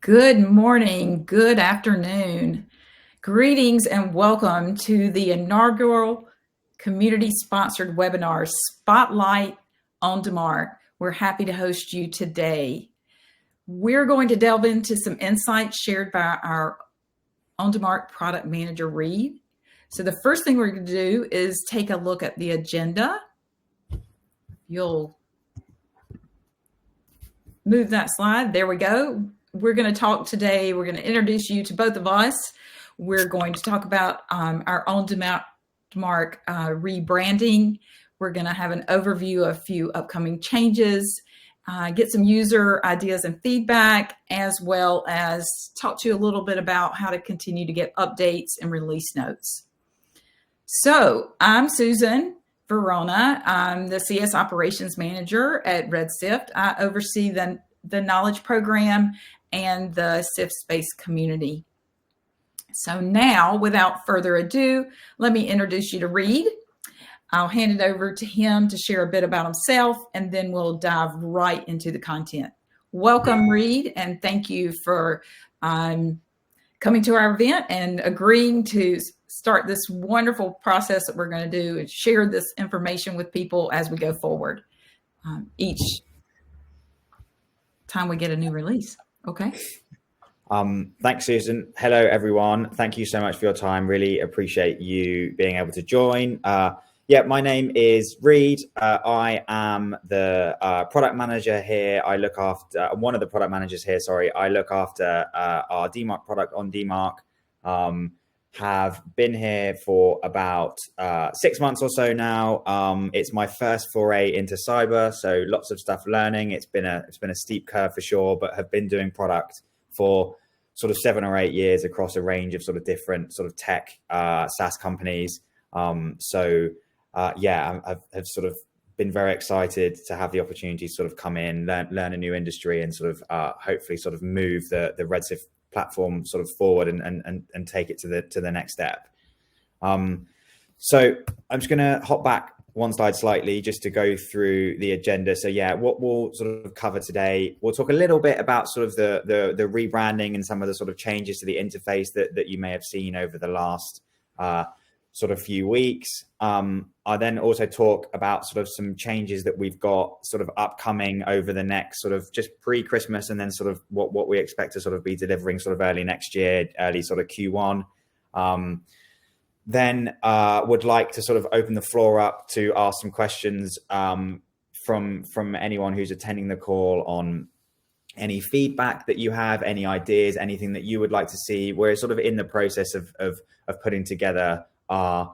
Good morning, good afternoon. Greetings and welcome to the inaugural community-sponsored webinar, Spotlight OnDMARC. We're happy to host you today. We're going to delve into some insights shared by our OnDMARC Product Manager, Reed. So the first thing we're going to do is take a look at the agenda. You'll move that slide. There we go. We're going to talk today. We're going to introduce you to both of us. We're going to talk about our OnDMARC rebranding. We're going to have an overview of a few upcoming changes, get some user ideas and feedback, as well as talk to you a little bit about how to continue to get updates and release notes. So I'm Susan Verona. I'm the CS Operations Manager at Sift. I oversee the knowledge program and the Sift space community. So now, without further ado, let me introduce you to Reed. I'll hand it over to him to share a bit about himself, and then we'll dive right into the content. Welcome, Reed, and thank you for coming to our event and agreeing to start this wonderful process that we're going to do and share this information with people as we go forward each time we get a new release. Okay. Thanks, Susan. Hello, everyone. Thank you so much for your time. Really appreciate you being able to join. My name is Reed. I am the product manager here. I look after one of the product managers here. Sorry, I look after our DMARC product OnDMARC. Have been here for about 6 months or so now. It's my first foray into cyber, so lots of stuff learning. It's been a steep curve for sure, but have been doing product for sort of 7 or 8 years across a range of sort of different sort of tech SaaS companies. I've sort of been very excited to have the opportunity to sort of come in, learn a new industry, and sort of hopefully sort of move the Redshift platform sort of forward and take it to the next step. So I'm just going to hop back one slide slightly just to go through the agenda. So what we'll sort of cover today, we'll talk a little bit about sort of the rebranding and some of the sort of changes to the interface that you may have seen over the last sort of few weeks. I'll then also talk about sort of some changes that we've got sort of upcoming over the next sort of just pre-Christmas, and then sort of what we expect to sort of be delivering sort of early next year, early sort of Q1. Then would like to sort of open the floor up to ask some questions from anyone who's attending the call on any feedback that you have, any ideas, anything that you would like to see. We're sort of in the process of putting together a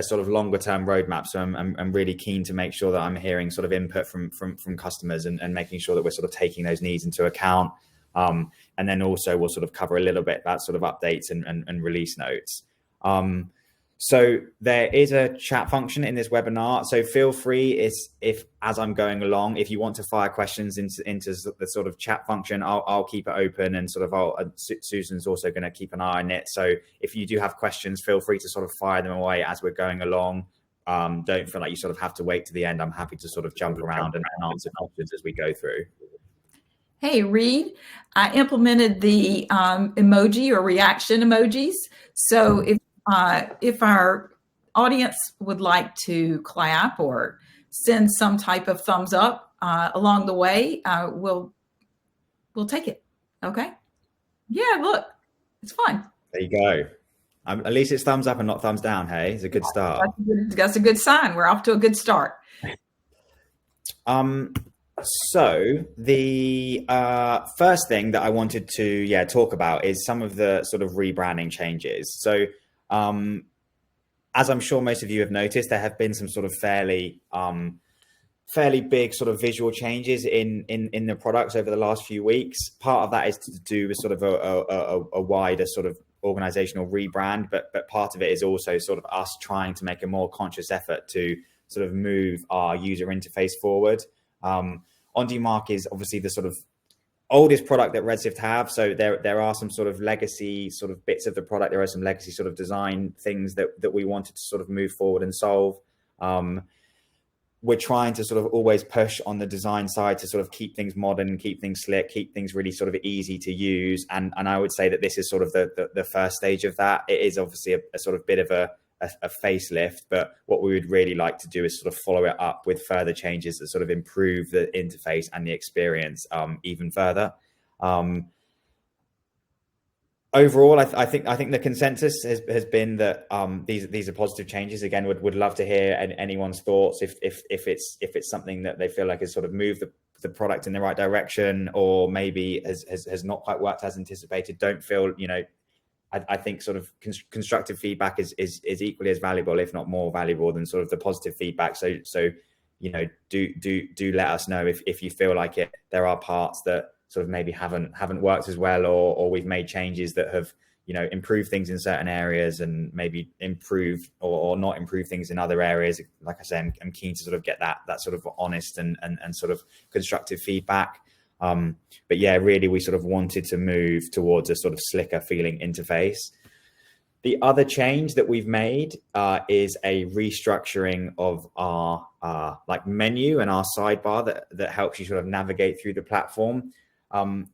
sort of longer term roadmap. So I'm really keen to make sure that I'm hearing sort of input from customers and making sure that we're sort of taking those needs into account. And then also we'll sort of cover a little bit about sort of updates and release notes. So there is a chat function in this webinar. So feel free if as I'm going along, if you want to fire questions into the sort of chat function, I'll keep it open, and sort of Susan's also going to keep an eye on it. So if you do have questions, feel free to sort of fire them away as we're going along. Don't feel like you sort of have to wait to the end. I'm happy to sort of jump around and answer questions as we go through. Hey, Reed, I implemented the emoji or reaction emojis. So if our audience would like to clap or send some type of thumbs up along the way, we'll take it. Okay. Yeah, look, it's fun. There you go. At least it's thumbs up and not thumbs down. Hey, it's a good start. That's a good sign. We're off to a good start. So the first thing that I wanted to talk about is some of the sort of rebranding changes. So as I'm sure most of you have noticed, there have been some sort of fairly big sort of visual changes in the products over the last few weeks. Part of that is to do with sort of a wider sort of organizational rebrand, but part of it is also sort of us trying to make a more conscious effort to sort of move our user interface forward. OnDMARC is obviously the sort of oldest product that Redshift have. So there are some sort of legacy sort of bits of the product. There are some legacy sort of design things that we wanted to sort of move forward and solve. we're trying to sort of always push on the design side to sort of keep things modern, keep things slick, keep things really sort of easy to use. And I would say that this is sort of the first stage of that. It is obviously a sort of bit of a facelift, but what we would really like to do is sort of follow it up with further changes that sort of improve the interface and the experience even further. Overall, I think the consensus has been that these are positive changes. Again, would love to hear anyone's thoughts if it's something that they feel like has sort of moved the product in the right direction, or maybe has not quite worked as anticipated. Don't feel, I think sort of constructive feedback is equally as valuable, if not more valuable, than sort of the positive feedback. So do let us know if you feel like there are parts that sort of maybe haven't worked as well, or we've made changes that have improved things in certain areas and maybe improved or not improved things in other areas. Like I say, I'm keen to sort of get that sort of honest and sort of constructive feedback. But yeah, really we sort of wanted to move towards a sort of slicker feeling interface. The other change that we've made is a restructuring of our like menu and our sidebar that helps you sort of navigate through the platform.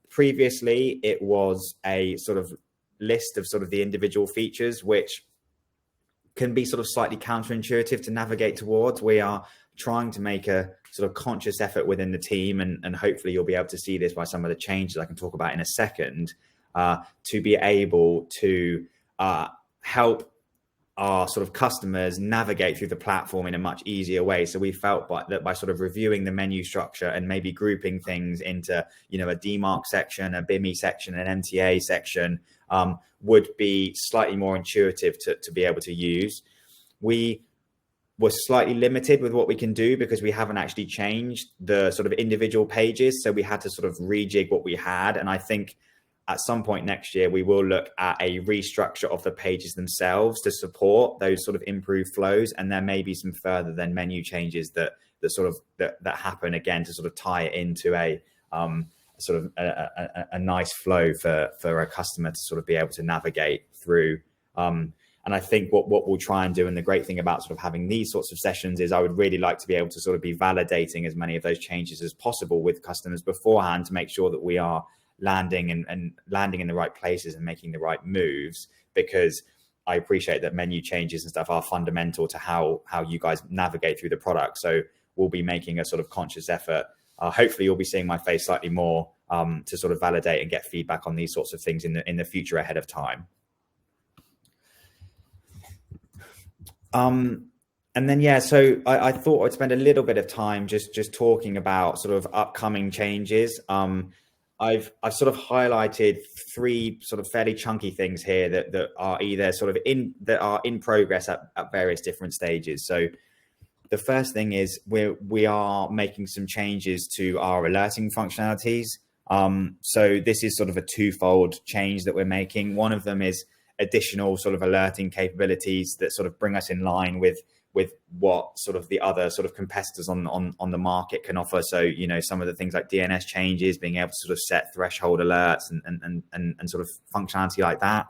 Previously, it was a sort of list of sort of the individual features, which can be sort of slightly counterintuitive to navigate towards. We are trying to make a sort of conscious effort within the team, and hopefully you'll be able to see this by some of the changes I can talk about in a second, to be able to help our sort of customers navigate through the platform in a much easier way. So we felt that by sort of reviewing the menu structure and maybe grouping things into, a DMARC section, a BIMI section, an MTA section, would be slightly more intuitive to be able to use. We were slightly limited with what we can do because we haven't actually changed the sort of individual pages. So we had to sort of rejig what we had. And I think at some point next year, we will look at a restructure of the pages themselves to support those sort of improved flows. And there may be some further then menu changes that happen again to sort of tie it into a sort of a nice flow for a customer to sort of be able to navigate through. And I think what we'll try and do, and the great thing about sort of having these sorts of sessions, is I would really like to be able to sort of be validating as many of those changes as possible with customers beforehand to make sure that we are landing in the right places and making the right moves, because I appreciate that menu changes and stuff are fundamental to how you guys navigate through the product. So we'll be making a sort of conscious effort. Hopefully you'll be seeing my face slightly more to sort of validate and get feedback on these sorts of things in the future ahead of time. And then, yeah, so I thought I'd spend a little bit of time just talking about sort of upcoming changes. I've sort of highlighted three sort of fairly chunky things here that are either sort of in progress at various different stages. So the first thing is we are making some changes to our alerting functionalities. So this is sort of a twofold change that we're making. One of them is additional sort of alerting capabilities that sort of bring us in line with what sort of the other sort of competitors on the market can offer. So, some of the things like DNS changes, being able to sort of set threshold alerts and sort of functionality like that,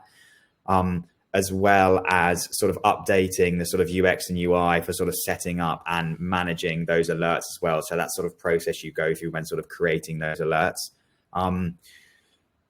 as well as sort of updating the sort of UX and UI for sort of setting up and managing those alerts as well. So that sort of process you go through when sort of creating those alerts.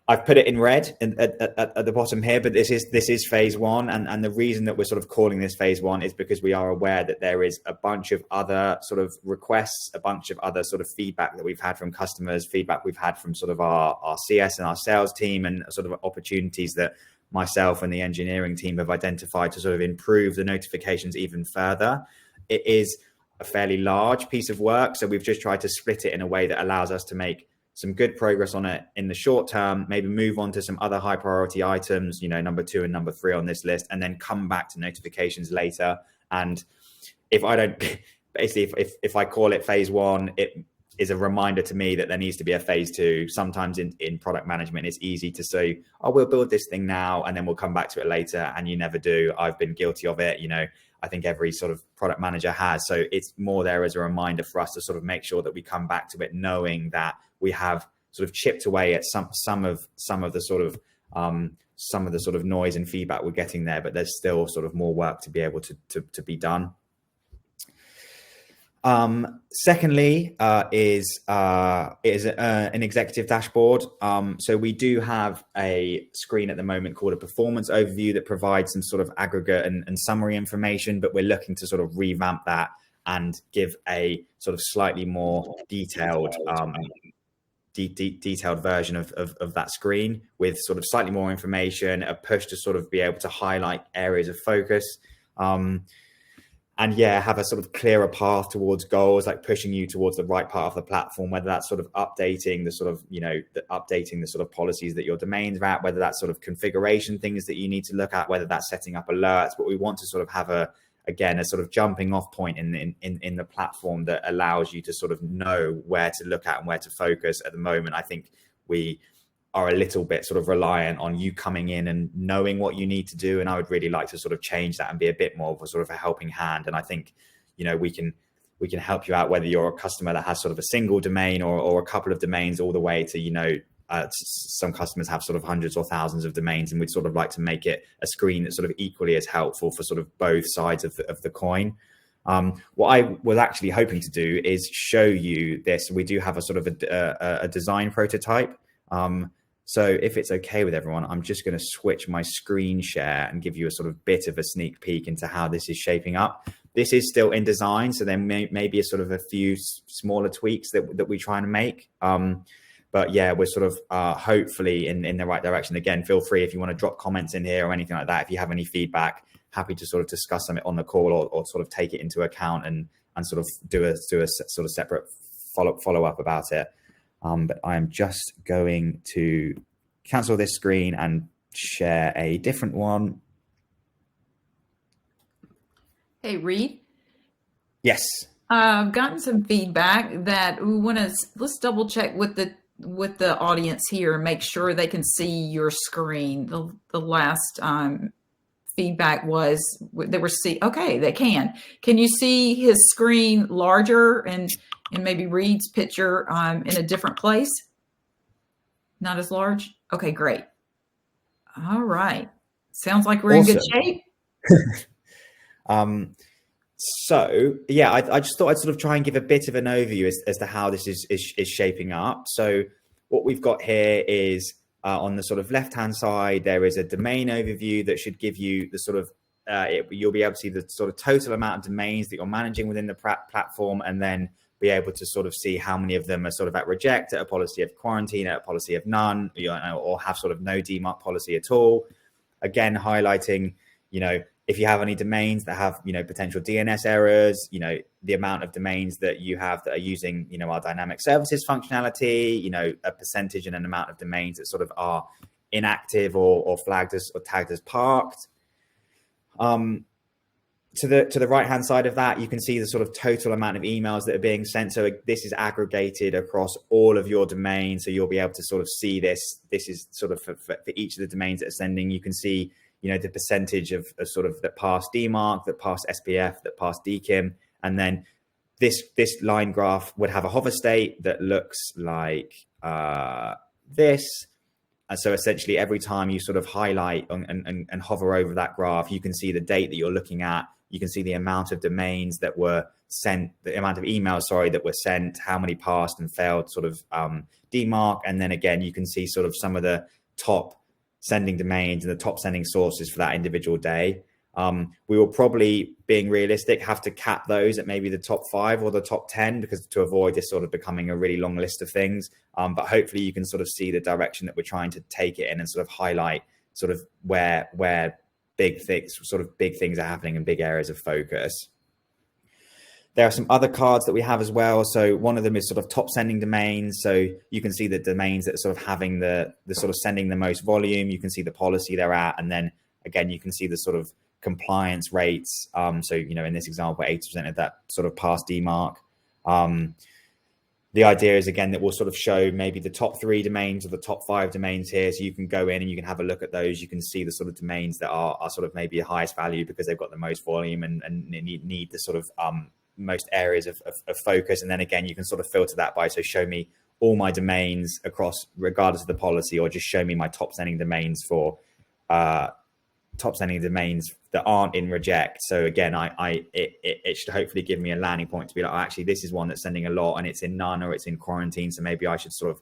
I've put it in red at the bottom here, but this is phase one. And the reason that we're sort of calling this phase one is because we are aware that there is a bunch of other sort of requests, a bunch of other sort of feedback that we've had from customers, feedback we've had from sort of our CS and our sales team, and sort of opportunities that myself and the engineering team have identified to sort of improve the notifications even further. It is a fairly large piece of work. So we've just tried to split it in a way that allows us to make some good progress on it in the short term, maybe move on to some other high priority items, number 2 and number 3 on this list, and then come back to notifications later. And if I call it phase 1, it is a reminder to me that there needs to be a phase 2. Sometimes in product management, it's easy to say, oh, we'll build this thing now, and then we'll come back to it later. And you never do. I've been guilty of it. I think every sort of product manager has. So it's more there as a reminder for us to sort of make sure that we come back to it, knowing that we have sort of chipped away at some of the sort of noise and feedback we're getting there, but there's still sort of more work to be able to be done. Secondly, is an executive dashboard. So we do have a screen at the moment called a performance overview that provides some sort of aggregate and summary information, but we're looking to sort of revamp that and give a sort of slightly more detailed detailed version of that screen with sort of slightly more information, a push to sort of be able to highlight areas of focus. And yeah, have a sort of clearer path towards goals, like pushing you towards the right part of the platform, whether that's sort of updating the sort of, updating the sort of policies that your domains are at, whether that's sort of configuration things that you need to look at, whether that's setting up alerts. But we want to sort of have a sort of jumping off point in the platform that allows you to sort of know where to look at and where to focus. At the moment, I think we are a little bit sort of reliant on you coming in and knowing what you need to do. And I would really like to sort of change that and be a bit more of a sort of a helping hand. And I think, we can help you out, whether you're a customer that has sort of a single domain or a couple of domains, all the way to, some customers have sort of hundreds or thousands of domains, and we'd sort of like to make it a screen that's sort of equally as helpful for sort of both sides of the coin. What I was actually hoping to do is show you this. We do have a sort of a design prototype. So if it's okay with everyone, I'm just going to switch my screen share and give you a sort of bit of a sneak peek into how this is shaping up. This is still in design, so there may be a sort of a few smaller tweaks that we try and make. But yeah, we're sort of hopefully in the right direction. Again, feel free if you want to drop comments in here or anything like that. If you have any feedback, happy to sort of discuss something on the call or sort of take it into account and sort of do a sort of separate follow up about it. But I am just going to cancel this screen and share a different one. Hey, Reed. Yes. I've gotten some feedback that we want to, let's double check with the audience here and make sure they can see your screen. The last feedback was they were okay, they can. Can you see his screen larger and maybe Reed's picture in a different place? Not as large? Okay, great. All right. Sounds like we're awesome. In good shape. So yeah, I just thought I'd sort of try and give a bit of an overview as to how this is shaping up. So what we've got here is on the sort of left-hand side, there is a domain overview that should give you the sort of, you'll be able to see the sort of total amount of domains that you're managing within the platform, and then be able to sort of see how many of them are sort of at reject, at a policy of quarantine, at a policy of none, or have sort of no DMARC policy at all. Again, highlighting, if you have any domains that have, potential DNS errors, the amount of domains that you have that are using, our dynamic services functionality, a percentage and an amount of domains that sort of are inactive or flagged as or tagged as parked. To the right-hand side of that, you can see the sort of total amount of emails that are being sent. So this is aggregated across all of your domains. So you'll be able to sort of see this. This is sort of for each of the domains that are sending. You can see, the percentage of sort of that pass DMARC, that pass SPF, that pass DKIM. And then this line graph would have a hover state that looks like this. And so essentially every time you sort of highlight and hover over that graph, you can see the date that you're looking at. You can see the amount of domains that were sent, the amount of emails, that were sent, how many passed and failed sort of DMARC. And then again, you can see sort of some of the top sending domains and the top sending sources for that individual day. We will probably, being realistic, have to cap those at maybe the top 5 or the top 10, because to avoid this sort of becoming a really long list of things. But hopefully you can sort of see the direction that we're trying to take it in and sort of highlight sort of where big things are happening and big areas of focus. There are some other cards that we have as well. So one of them is sort of top sending domains. So you can see the domains that are sort of having the sort of sending the most volume. You can see the policy they're at. And then again, you can see the sort of compliance rates. So, in this example, 80% of that sort of past DMARC. The idea is, again, that we'll sort of show maybe the top 3 domains or the top 5 domains here. So you can go in and you can have a look at those. You can see the sort of domains that are sort of maybe the highest value because they've got the most volume and need the sort of most areas of focus. And then again, you can sort of filter that by, so show me all my domains across regardless of the policy, or just show me my top sending domains that that aren't in reject. So again, it should hopefully give me a landing point to be like, oh, actually, this is one that's sending a lot and it's in none or it's in quarantine. So maybe I should sort of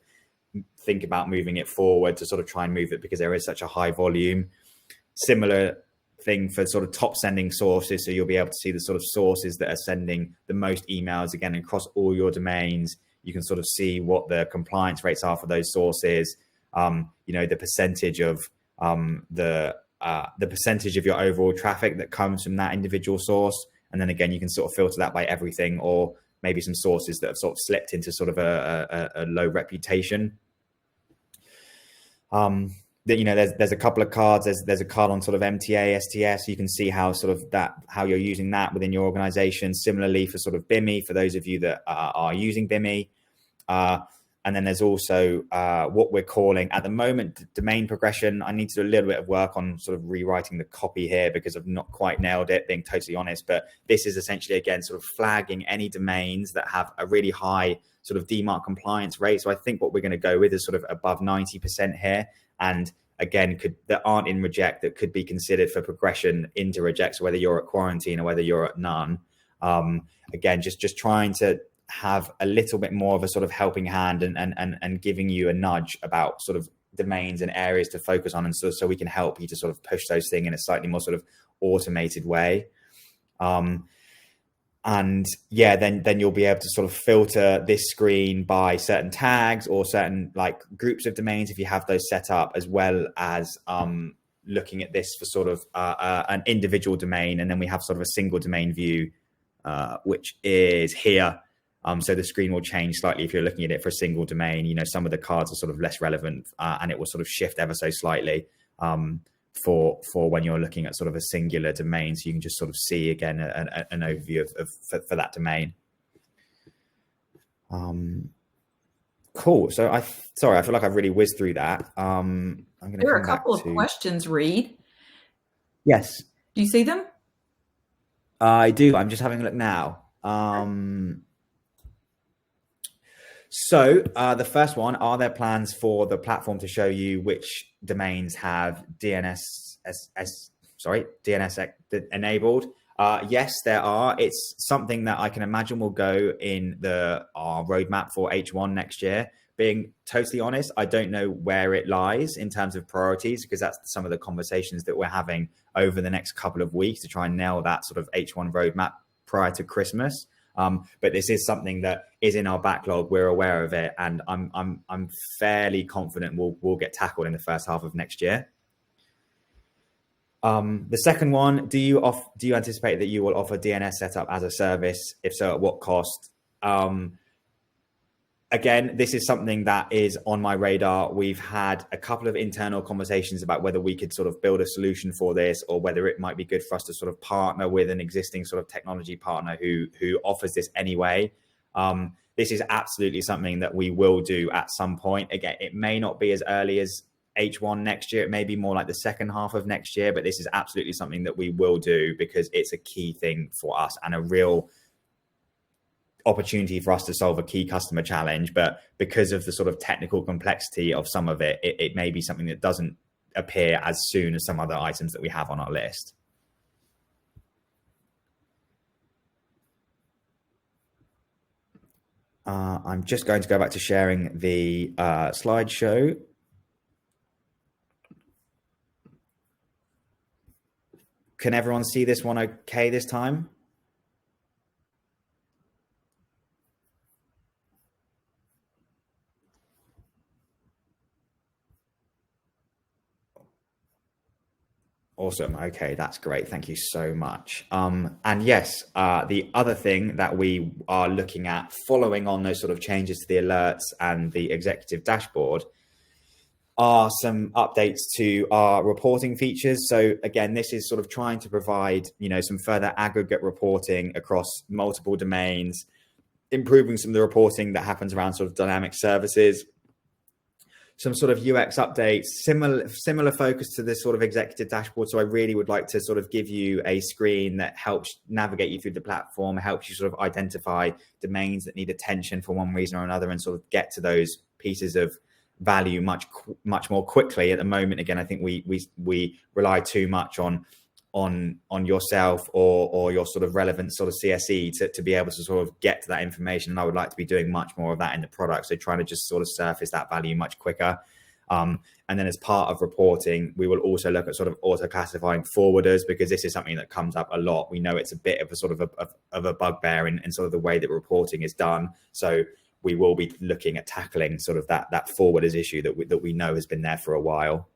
think about moving it forward to sort of try and move it because there is such a high volume. Similar thing for sort of top sending sources. So you'll be able to see the sort of sources that are sending the most emails, again, across all your domains. You can sort of see what the compliance rates are for those sources. The percentage of the percentage of your overall traffic that comes from that individual source. And then again, you can sort of filter that by everything, or maybe some sources that have sort of slipped into sort of a low reputation. There's a couple of cards. There's a card on sort of MTA, STS. You can see how how you're using that within your organization. Similarly for sort of BIMI, for those of you that are using BIMI. And then there's also what we're calling at the moment domain progression. I need to do a little bit of work on sort of rewriting the copy here because I've not quite nailed it, being totally honest. But this is essentially, again, sort of flagging any domains that have a really high sort of DMARC compliance rate. So I think what we're going to go with is sort of above 90% here. And again, that aren't in reject, that could be considered for progression into reject. So whether you're at quarantine or whether you're at none, again, just trying to have a little bit more of a sort of helping hand and giving you a nudge about sort of domains and areas to focus on. And so we can help you to sort of push those things in a slightly more sort of automated way. And yeah, then you'll be able to sort of filter this screen by certain tags or certain like groups of domains if you have those set up, as well as looking at this for sort of an individual domain. And then we have sort of a single domain view, which is here. So the screen will change slightly if you're looking at it for a single domain. Some of the cards are sort of less relevant and it will sort of shift ever so slightly for when you're looking at sort of a singular domain. So you can just sort of see again an overview for that domain. Cool. So sorry, I feel like I've really whizzed through that. I'm going to. There are a couple of questions, Reed. Yes. Do you see them? I do. I'm just having a look now. So the first one, are there plans for the platform to show you which domains have DNS enabled? Yes, there are. It's something that I can imagine will go in our roadmap for H1 next year. Being totally honest, I don't know where it lies in terms of priorities, because that's some of the conversations that we're having over the next couple of weeks to try and nail that sort of H1 roadmap prior to Christmas. But this is something that is in our backlog. We're aware of it, and I'm fairly confident we'll get tackled in the first half of next year. The second one, do you anticipate that you will offer DNS setup as a service? If so, at what cost? Again, this is something that is on my radar. We've had a couple of internal conversations about whether we could sort of build a solution for this, or whether it might be good for us to sort of partner with an existing sort of technology partner who offers this anyway. This is absolutely something that we will do at some point. Again, it may not be as early as H1 next year. It may be more like the second half of next year, but this is absolutely something that we will do because it's a key thing for us and a real opportunity for us to solve a key customer challenge. But because of the sort of technical complexity of some of it, it may be something that doesn't appear as soon as some other items that we have on our list. I'm just going to go back to sharing the slideshow. Can everyone see this one okay this time? Awesome. Okay, that's great. Thank you so much. And yes, the other thing that we are looking at following on those sort of changes to the alerts and the executive dashboard are some updates to our reporting features. So again, this is sort of trying to provide, some further aggregate reporting across multiple domains, improving some of the reporting that happens around sort of dynamic services, some sort of UX updates, similar focus to this sort of executive dashboard. So I really would like to sort of give you a screen that helps navigate you through the platform, helps you sort of identify domains that need attention for one reason or another, and sort of get to those pieces of value much more quickly. At the moment, again, I think we rely too much on on yourself or your sort of relevant sort of CSE to be able to sort of get to that information. And I would like to be doing much more of that in the product. So trying to just sort of surface that value much quicker. And then as part of reporting, we will also look at sort of auto classifying forwarders, because this is something that comes up a lot. We know it's a bit of a sort of a bugbear in sort of the way that reporting is done. So we will be looking at tackling sort of that forwarders issue that we know has been there for a while.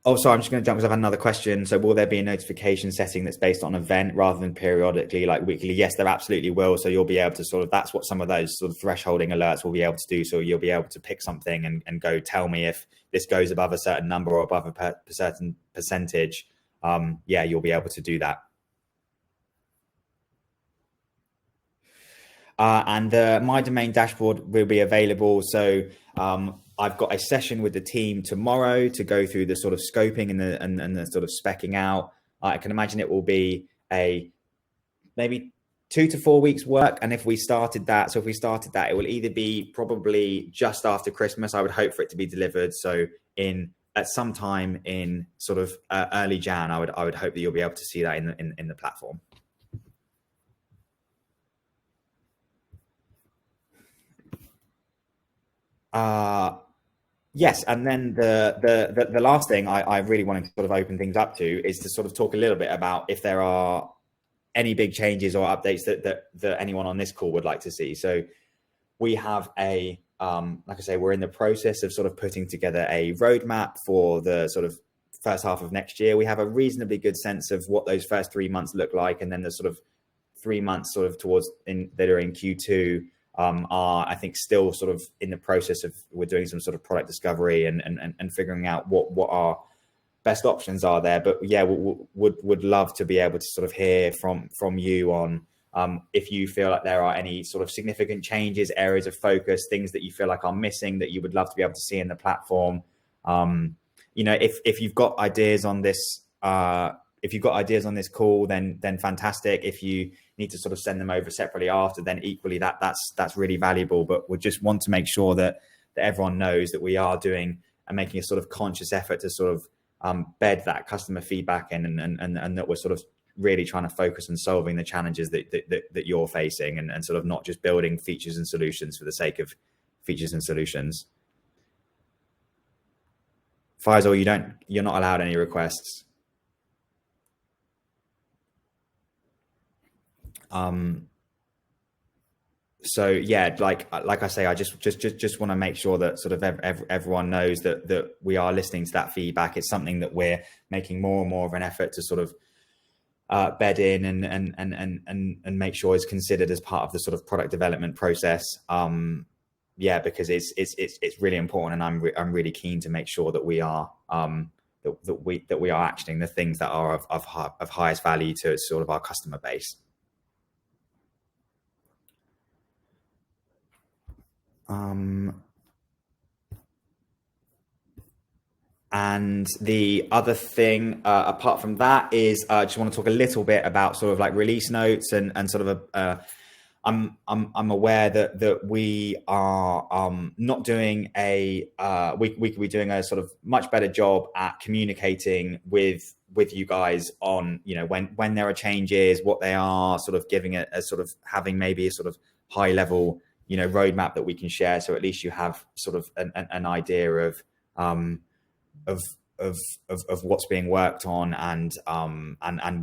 Also, I'm just going to jump because I've had another question. So will there be a notification setting that's based on event rather than periodically, like weekly? Yes, there absolutely will. So you'll be able to sort of, that's what some of those sort of thresholding alerts will be able to do. So you'll be able to pick something and go, tell me if this goes above a certain number or above a certain percentage. Yeah, you'll be able to do that. And the My Domain dashboard will be available. So I've got a session with the team tomorrow to go through the sort of scoping and the sort of speccing out. I can imagine it will be a maybe 2 to 4 weeks work. And if we started that, it will either be probably just after Christmas. I would hope for it to be delivered. So at some time in sort of early Jan, I would hope that you'll be able to see that in the platform. Yes, and then the last thing I really wanted to sort of open things up to is to sort of talk a little bit about if there are any big changes or updates that anyone on this call would like to see. So we have like I say, we're in the process of sort of putting together a roadmap for the sort of first half of next year. We have a reasonably good sense of what those first 3 months look like, and then the sort of 3 months sort of that are in Q2 are, I think, still sort of in the process of, we're doing some sort of product discovery and figuring out what our best options are there. But yeah, would love to be able to sort of hear from you on if you feel like there are any sort of significant changes, areas of focus, things that you feel like are missing that you would love to be able to see in the platform. You know, if you've got ideas on this, call, then fantastic. If you need to sort of send them over separately after, then equally that's really valuable. But we just want to make sure that everyone knows that we are doing and making a sort of conscious effort to sort of bed that customer feedback in, and that we're sort of really trying to focus on solving the challenges that you're facing, and sort of not just building features and solutions for the sake of features and solutions. Faisal, you're not allowed any requests. So yeah, like I say, I just want to make sure that sort of everyone knows that we are listening to that feedback. It's something that we're making more and more of an effort to sort of bed in and make sure is considered as part of the sort of product development process. Yeah, because it's really important, and I'm really keen to make sure that we are that we are actioning the things that are of highest value to sort of our customer base. And the other thing, apart from that, is I just want to talk a little bit about sort of like release notes and sort of I'm aware that we are not doing we could be doing a sort of much better job at communicating with you guys on, you know, when there are changes, what they are, sort of giving it a sort of having maybe a sort of high level, you know, roadmap that we can share. So at least you have sort of an idea of what's being worked on and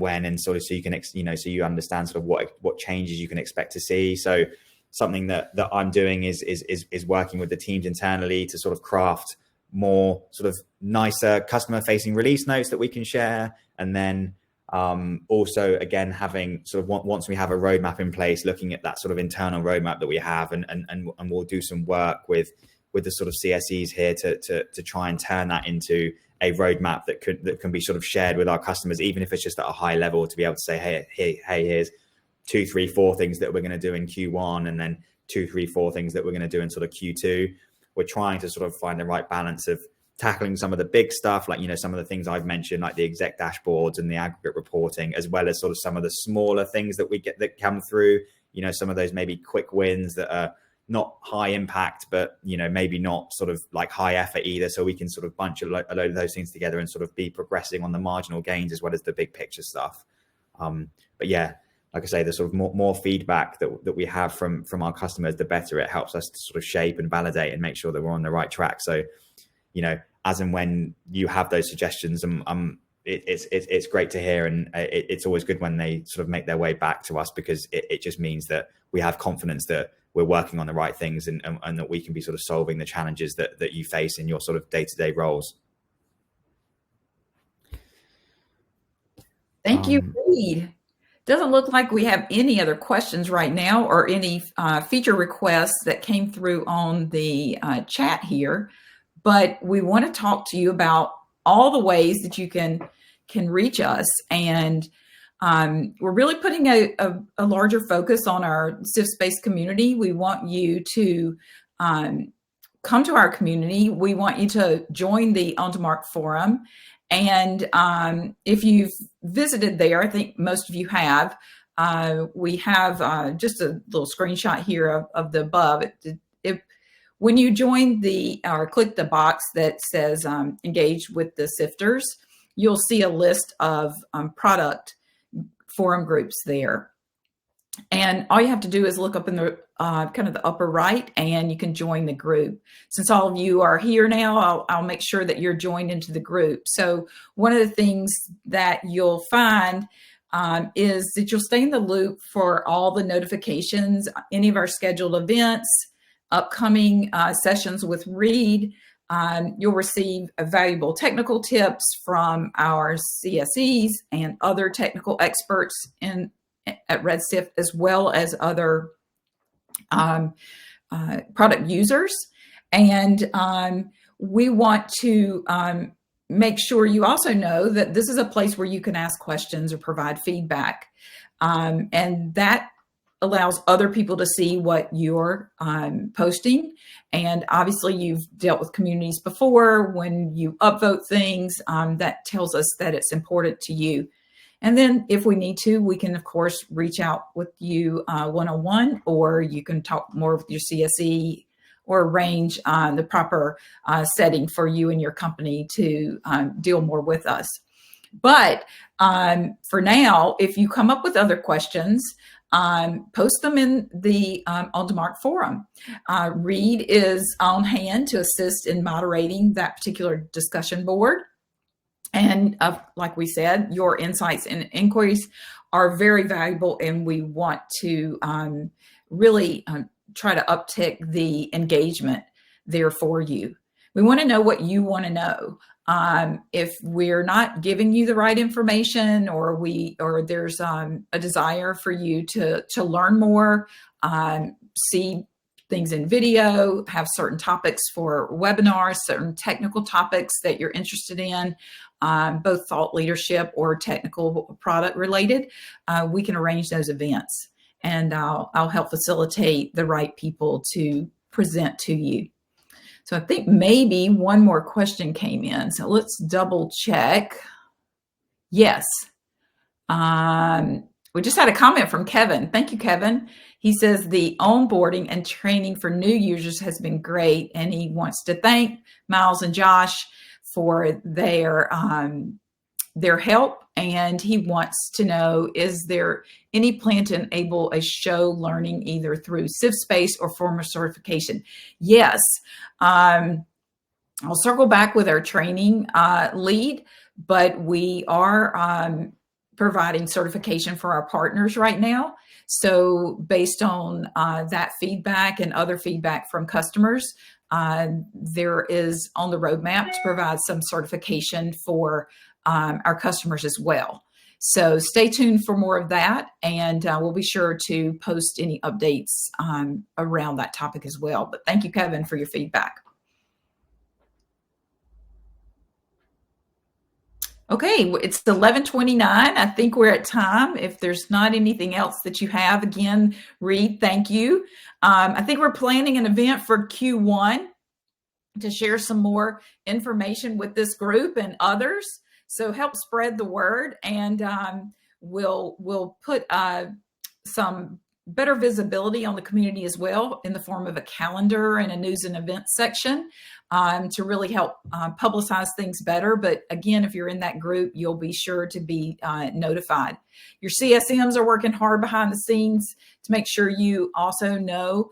when, and sort of, so you can, you know, so you understand sort of what changes you can expect to see. So something that I'm doing is working with the teams internally to sort of craft more sort of nicer customer facing release notes that we can share. And then also, again, having sort of once we have a roadmap in place, looking at that sort of internal roadmap that we have, and we'll do some work with the sort of CSEs here to try and turn that into a roadmap that can be sort of shared with our customers, even if it's just at a high level, to be able to say, hey, here's 2, 3, 4 things that we're going to do in Q1, and then 2, 3, 4 things that we're going to do in sort of Q2. We're trying to sort of find the right balance of tackling some of the big stuff, like, you know, some of the things I've mentioned, like the exec dashboards and the aggregate reporting, as well as sort of some of the smaller things that we get that come through, you know, some of those maybe quick wins that are not high impact, but maybe not sort of like high effort either. So we can sort of bunch a load of those things together and sort of be progressing on the marginal gains as well as the big picture stuff. But yeah, like I say, the sort of more feedback that we have from our customers, the better it helps us to sort of shape and validate and make sure that we're on the right track. So, as and when you have those suggestions, it's great to hear, and it's always good when they sort of make their way back to us, because it just means that we have confidence that we're working on the right things, and that we can be sort of solving the challenges that you face in your sort of day-to-day roles. Thank you, Reed. Doesn't look like we have any other questions right now, or any feature requests that came through on the chat here, but we want to talk to you about all the ways that you can reach us. And we're really putting a larger focus on our Sift Space community. We want you to come to our community. We want you to join the OnDMARC forum. And if you've visited there, I think most of you have, we have just a little screenshot here of the above. When you join or click the box that says engage with the Sifters, you'll see a list of product forum groups there. And all you have to do is look up in the kind of the upper right, and you can join the group. Since all of you are here now, I'll make sure that you're joined into the group. So one of the things that you'll find is that you'll stay in the loop for all the notifications, any of our scheduled events, upcoming sessions with Reed. You'll receive valuable technical tips from our CSEs and other technical experts at Redsift, as well as other product users. And we want to make sure you also know that this is a place where you can ask questions or provide feedback. And that allows other people to see what you're posting. And obviously you've dealt with communities before. When you upvote things, that tells us that it's important to you. And then if we need to, we can, of course, reach out with you one-on-one, or you can talk more with your CSE, or arrange the proper setting for you and your company to deal more with us. But for now, if you come up with other questions, post them in the OnDMARC forum. Reed is on hand to assist in moderating that particular discussion board. And like we said, your insights and inquiries are very valuable, and we want to really try to uptick the engagement there for you. We want to know what you want to know. If we're not giving you the right information, or there's a desire for you to learn more, see things in video, have certain topics for webinars, certain technical topics that you're interested in, both thought leadership or technical product related, we can arrange those events, and I'll help facilitate the right people to present to you. So I think maybe one more question came in. So let's double check. Yes. We just had a comment from Kevin. Thank you, Kevin. He says the onboarding and training for new users has been great, and he wants to thank Miles and Josh for their help. And he wants to know, is there any plan to enable a show learning either through Sift Space or formal certification? Yes. I'll circle back with our training lead, but we are providing certification for our partners right now. So based on that feedback and other feedback from customers, there is on the roadmap to provide some certification for our customers as well. So stay tuned for more of that, and we'll be sure to post any updates around that topic as well. But thank you, Kevin, for your feedback. Okay, it's 11:29. I think we're at time. If there's not anything else that you have, again, Reed, thank you. I think we're planning an event for Q1 to share some more information with this group and others. So help spread the word, and we'll put some better visibility on the community as well in the form of a calendar and a news and events section to really help publicize things better. But again, if you're in that group, you'll be sure to be notified. Your CSMs are working hard behind the scenes to make sure you also know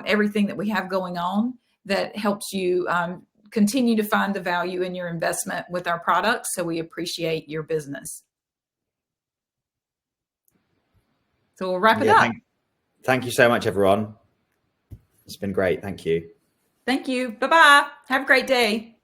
everything that we have going on that helps you continue to find the value in your investment with our products. So we appreciate your business. So we'll wrap it up. Thank you so much, everyone. It's been great. Thank you. Thank you. Bye-bye. Have a great day.